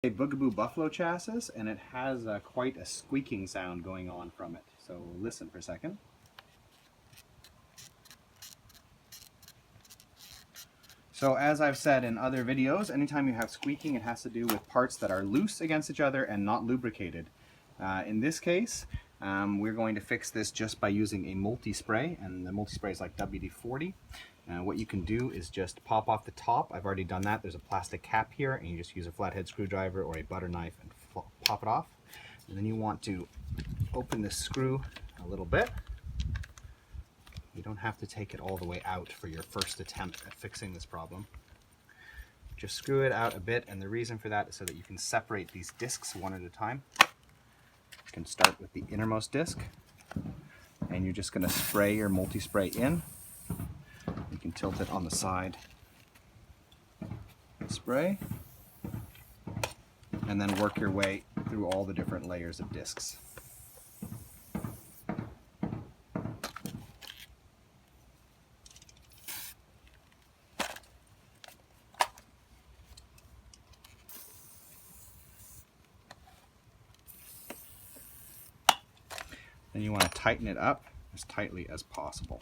A Bugaboo Buffalo chassis, and it has quite a squeaking sound going on from it. So listen for a second. So as I've said in other videos, anytime you have squeaking, it has to do with parts that are loose against each other and not lubricated. In this case, we're going to fix this just by using a multi-spray, and the multi-spray is like WD-40. What you can do is just pop off the top. I've already done that. There's a plastic cap here, and you just use a flathead screwdriver or a butter knife and pop it off. And then you want to open this screw a little bit. You don't have to take it all the way out for your first attempt at fixing this problem. Just screw it out a bit, and the reason for that is so that you can separate these discs one at a time. You can start with the innermost disc, and you're just going to spray your multi-spray in. You can tilt it on the side, spray, and then work your way through all the different layers of discs. Then you want to tighten it up as tightly as possible.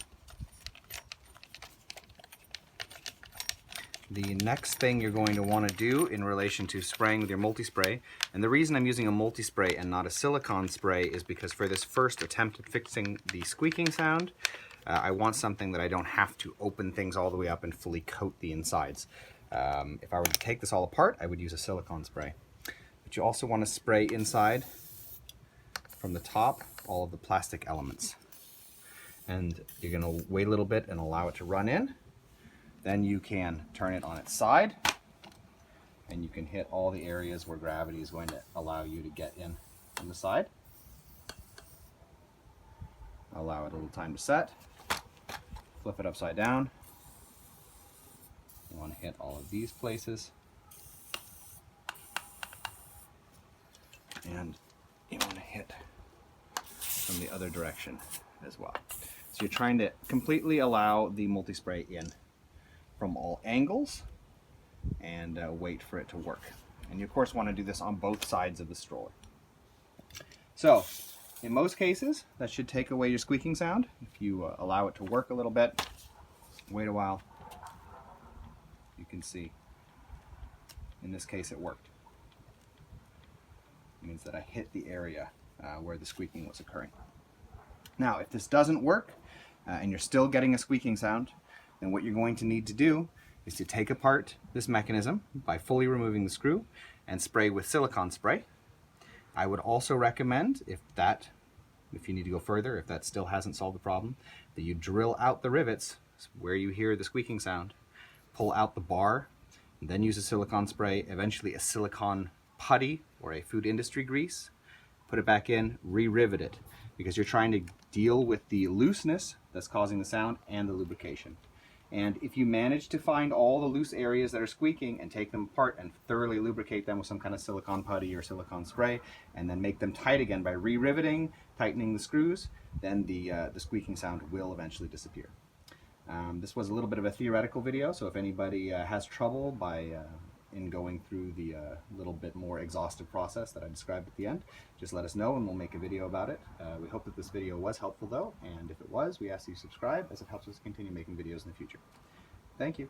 The next thing you're going to want to do in relation to spraying with your multi-spray, and the reason I'm using a multi-spray and not a silicone spray is because for this first attempt at fixing the squeaking sound, I want something that I don't have to open things all the way up and fully coat the insides. If I were to take this all apart, I would use a silicone spray. But you also want to spray inside from the top all of the plastic elements. And you're going to wait a little bit and allow it to run in. Then you can turn it on its side, and you can hit all the areas where gravity is going to allow you to get in on the side. Allow it a little time to set. Flip it upside down. You want to hit all of these places. And you want to hit from the other direction as well. So you're trying to completely allow the multi-spray in from all angles and wait for it to work. And you of course want to do this on both sides of the stroller. So in most cases that should take away your squeaking sound. If you allow it to work a little bit, wait a while, you can see in this case it worked. It means that I hit the area where the squeaking was occurring. Now if this doesn't work and you're still getting a squeaking sound, then what you're going to need to do is to take apart this mechanism by fully removing the screw and spray with silicone spray. I would also recommend, if you need to go further, if that still hasn't solved the problem, that you drill out the rivets where you hear the squeaking sound, pull out the bar, and then use a silicone spray, eventually a silicone putty or a food industry grease, put it back in, re-rivet it, because you're trying to deal with the looseness that's causing the sound and the lubrication. And if you manage to find all the loose areas that are squeaking and take them apart and thoroughly lubricate them with some kind of silicone putty or silicone spray, and then make them tight again by re-riveting, tightening the screws, then the squeaking sound will eventually disappear. This was a little bit of a theoretical video, so if anybody has trouble in going through the little bit more exhaustive process that I described at the end, just let us know and we'll make a video about it. We hope that this video was helpful though, and if it was, we ask that you subscribe as it helps us continue making videos in the future. Thank you.